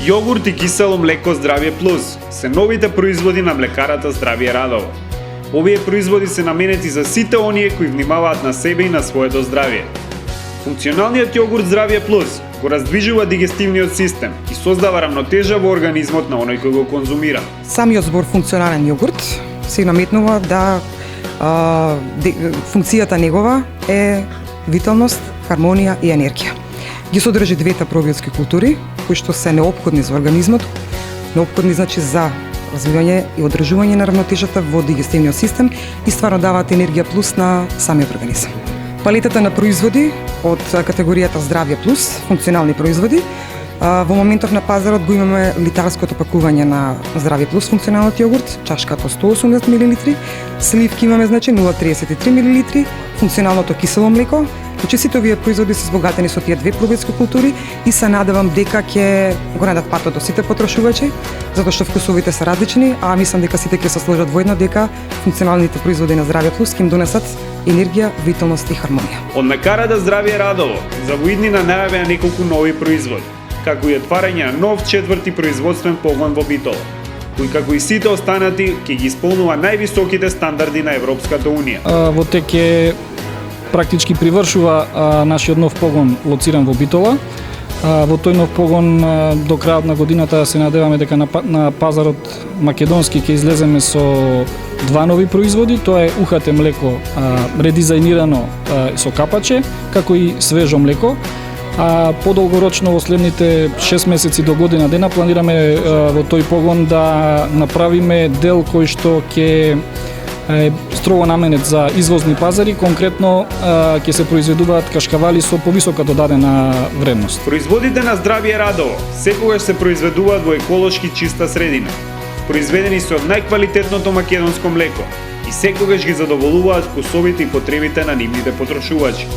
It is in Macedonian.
Јогурт и кисело млеко Здравје Плюс се новите производи на млекарата Здравје Радово. Овие производи се наменети за сите оние кои внимаваат на себе и на своето здравје. Функционалниот јогурт Здравје Плюс го раздвижува дигестивниот систем и создава рамнотежа во организмот на оној кој го конзумира. Самиот збор функционален јогурт се наметнува да функцијата негова е виталност, хармонија и енергија. Ги содржи двете пробиотски култури кои што се неопходни за организмот, неопходни значи за развивање и одржување на рамнотежата во дигестивниот систем и стварно даваат енергија плюс на самиот организам. Палетата на производи од категоријата Здравје Плюс, функционални производи, во моментов на пазарот го имаме литарското пакување на Здравје Плюс функционалниот јогурт, чашката 180 мл, сливки имаме значи 0,33 мл, функционалното кисело млеко. Значи сите овие производи се збогатени со тие две пробиотски култури и се надевам дека ќе го најдат патот до сите потрошувачи, затоа што вкусовите се различни, а мислам дека сите ќе се сложат во едно дека функционалните производи на Здравје Плюс ќе им донесат енергија, виталност и хармонија. Од млекарата Здравје Радово за во иднина најавеа неколку нови производи, како и отварање на нов четврти производствен погон во Битола, кој како и сите останати ќе ги исполнува највисоките стандарди на Европската унија. Во теке практички привршува нашиот нов погон лоциран во Битола. Во тој нов погон до крајот на годината се надеваме дека на пазарот македонски ќе излеземе со два нови производи. Тоа е УХТ млеко редизајнирано со капаче, како и свежо млеко. Подолгорочно во следните 6 месеци до година дена планираме во тој погон да направиме дел кој што ќе е строго наменет за извозни пазари, конкретно ќе се произведуваат кашкавали со повисока додадена вредност. Производите на Здравје Радово секогаш се произведуваат во еколошки чиста средина. Произведени се од најквалитетното македонско млеко и секогаш ги задоволуваат вкусовите и потребите на нивните потрошувачи.